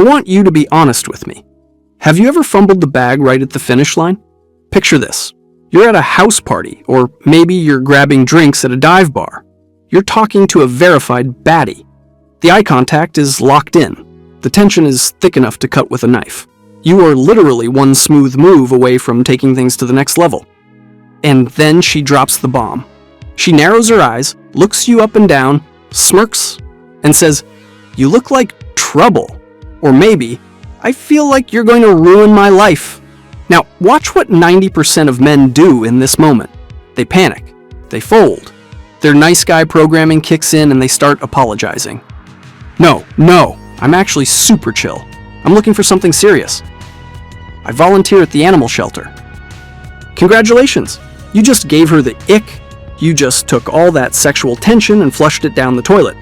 I want you to be honest with me. Have you ever fumbled the bag right at the finish line? Picture this. You're at a house party, or maybe you're grabbing drinks at a dive bar. You're talking to a verified baddie. The eye contact is locked in. The tension is thick enough to cut with a knife. You are literally one smooth move away from taking things to the next level. And then she drops the bomb. She narrows her eyes, looks you up and down, smirks, and says, "You look like trouble." Or maybe, "I feel like you're going to ruin my life." Now, watch what 90% of men do in this moment. They panic. They fold. Their nice guy programming kicks in and they start apologizing. No, I'm actually super chill. I'm looking for something serious. I volunteer at the animal shelter. Congratulations, you just gave her the ick. You just took all that sexual tension and flushed it down the toilet.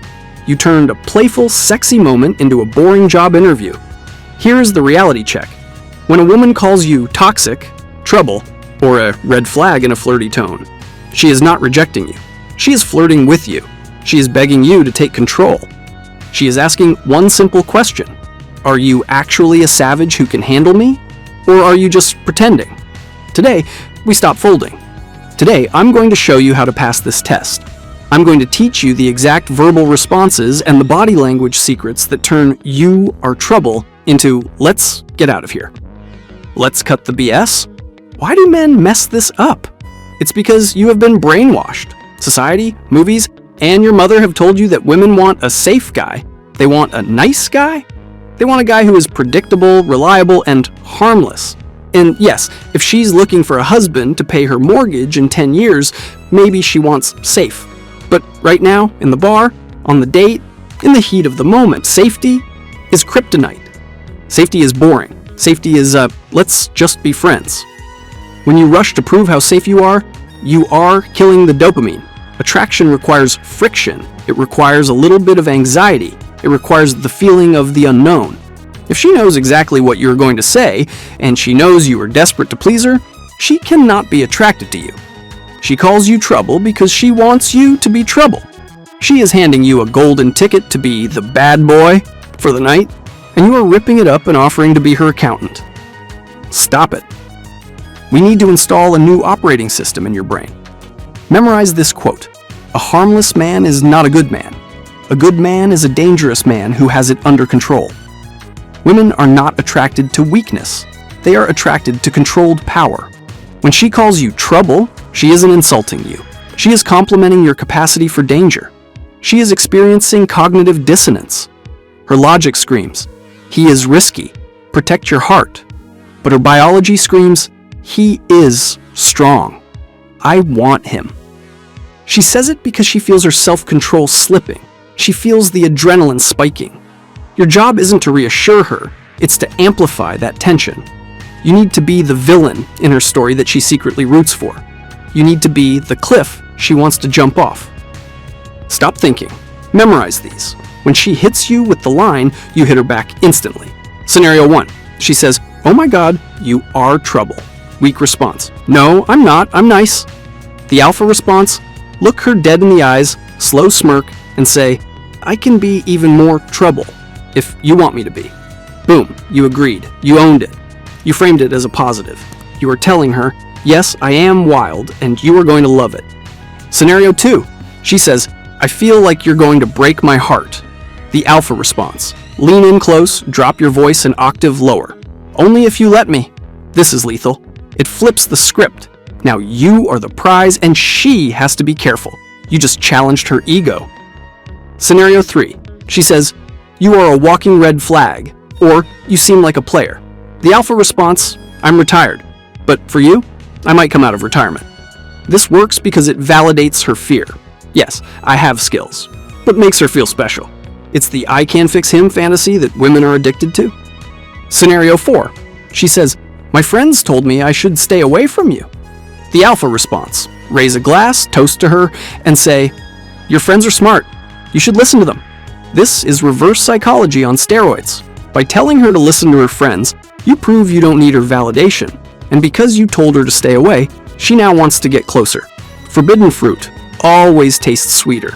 You turned a playful, sexy moment into a boring job interview. Here is the reality check. When a woman calls you toxic, trouble, or a red flag in a flirty tone, she is not rejecting you. She is flirting with you. She is begging you to take control. She is asking one simple question. Are you actually a savage who can handle me? Or are you just pretending? Today, we stop folding. Today, I'm going to show you how to pass this test. I'm going to teach you the exact verbal responses and the body language secrets that turn "you are trouble" into "let's get out of here." Let's cut the BS? Why do men mess this up? It's because you have been brainwashed. Society, movies, and your mother have told you that women want a safe guy. They want a nice guy. They want a guy who is predictable, reliable, and harmless. And yes, if she's looking for a husband to pay her mortgage in 10 years, maybe she wants safe. But right now, in the bar, on the date, in the heat of the moment, safety is kryptonite. Safety is boring. Safety is, let's just be friends. When you rush to prove how safe you are killing the dopamine. Attraction requires friction. It requires a little bit of anxiety. It requires the feeling of the unknown. If she knows exactly what you're going to say, and she knows you are desperate to please her, she cannot be attracted to you. She calls you trouble because she wants you to be trouble. She is handing you a golden ticket to be the bad boy for the night, and you are ripping it up and offering to be her accountant. Stop it. We need to install a new operating system in your brain. Memorize this quote. A harmless man is not a good man. A good man is a dangerous man who has it under control. Women are not attracted to weakness. They are attracted to controlled power. When she calls you trouble, she isn't insulting you. She is complimenting your capacity for danger. She is experiencing cognitive dissonance. Her logic screams, "He is risky. Protect your heart." But her biology screams, "He is strong. I want him." She says it because she feels her self-control slipping. She feels the adrenaline spiking. Your job isn't to reassure her, it's to amplify that tension. You need to be the villain in her story that she secretly roots for. You need to be the cliff she wants to jump off. Stop thinking. Memorize these. When she hits you with the line, you hit her back instantly. Scenario 1. She says, "Oh my God, you are trouble." Weak response. "No, I'm not. I'm nice." The alpha response. Look her dead in the eyes, slow smirk, and say, "I can be even more trouble if you want me to be." Boom, you agreed. You owned it. You framed it as a positive. You are telling her, "Yes, I am wild, and you are going to love it." Scenario 2. She says, "I feel like you're going to break my heart." The alpha response. Lean in close, drop your voice an octave lower. "Only if you let me." This is lethal. It flips the script. Now you are the prize, and she has to be careful. You just challenged her ego. Scenario 3. She says, "You are a walking red flag," or "You seem like a player." The alpha response, "I'm retired, but for you, I might come out of retirement." This works because it validates her fear. Yes, I have skills, but makes her feel special. It's the "I can fix him" fantasy that women are addicted to. Scenario 4. She says, "My friends told me I should stay away from you." The alpha response, raise a glass, toast to her, and say, "Your friends are smart. You should listen to them." This is reverse psychology on steroids. By telling her to listen to her friends, you prove you don't need her validation. And because you told her to stay away, she now wants to get closer. Forbidden fruit always tastes sweeter.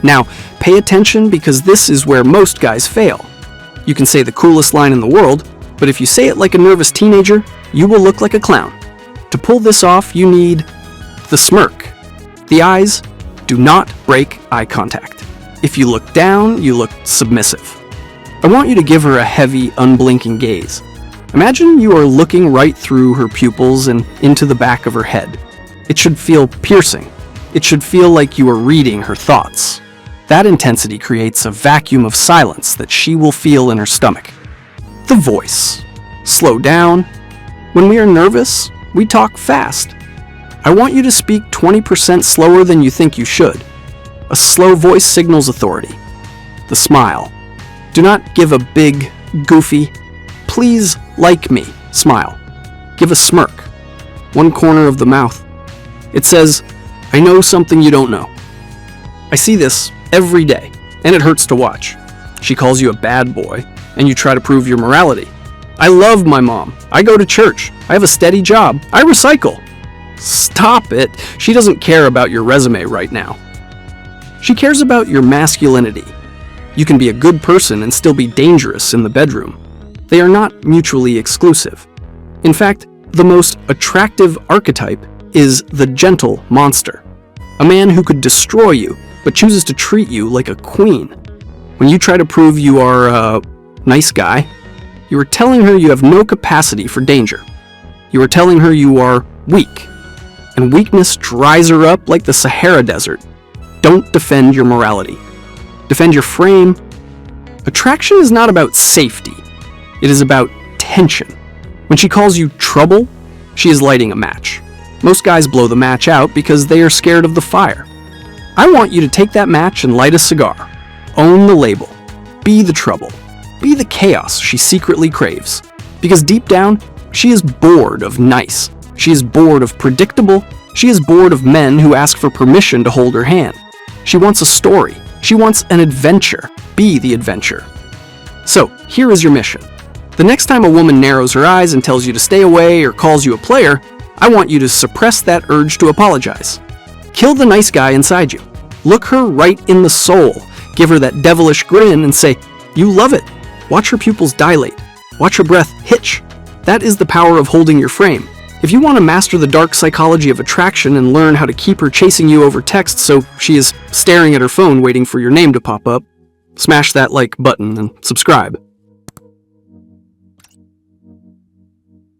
Now, pay attention because this is where most guys fail. You can say the coolest line in the world, but if you say it like a nervous teenager, you will look like a clown. To pull this off, you need the smirk. The eyes do not break eye contact. If you look down, you look submissive. I want you to give her a heavy, unblinking gaze. Imagine you are looking right through her pupils and into the back of her head. It should feel piercing. It should feel like you are reading her thoughts. That intensity creates a vacuum of silence that she will feel in her stomach. The voice. Slow down. When we are nervous, we talk fast. I want you to speak 20% slower than you think you should. A slow voice signals authority. The smile. Do not give a big, goofy, please like me smile. Give a smirk. One corner of the mouth. It says, I know something you don't know. I see this every day, and it hurts to watch. She calls you a bad boy, and you try to prove your morality. I love my mom. I go to church. I have a steady job. I recycle. Stop it. She doesn't care about your resume right now. She cares about your masculinity. You can be a good person and still be dangerous in the bedroom. They are not mutually exclusive. In fact, the most attractive archetype is the gentle monster. A man who could destroy you, but chooses to treat you like a queen. When you try to prove you are a nice guy, you are telling her you have no capacity for danger. You are telling her you are weak. And weakness dries her up like the Sahara Desert. Don't defend your morality. Defend your frame. Attraction is not about safety. It is about tension. When she calls you trouble, she is lighting a match. Most guys blow the match out because they are scared of the fire. I want you to take that match and light a cigar. Own the label. Be the trouble. Be the chaos she secretly craves. Because deep down, she is bored of nice. She is bored of predictable. She is bored of men who ask for permission to hold her hand. She wants a story. She wants an adventure. Be the adventure. So, here is your mission. The next time a woman narrows her eyes and tells you to stay away or calls you a player, I want you to suppress that urge to apologize. Kill the nice guy inside you. Look her right in the soul. Give her that devilish grin and say, you love it. Watch her pupils dilate. Watch her breath hitch. That is the power of holding your frame. If you want to master the dark psychology of attraction and learn how to keep her chasing you over text so she is staring at her phone waiting for your name to pop up, smash that like button and subscribe.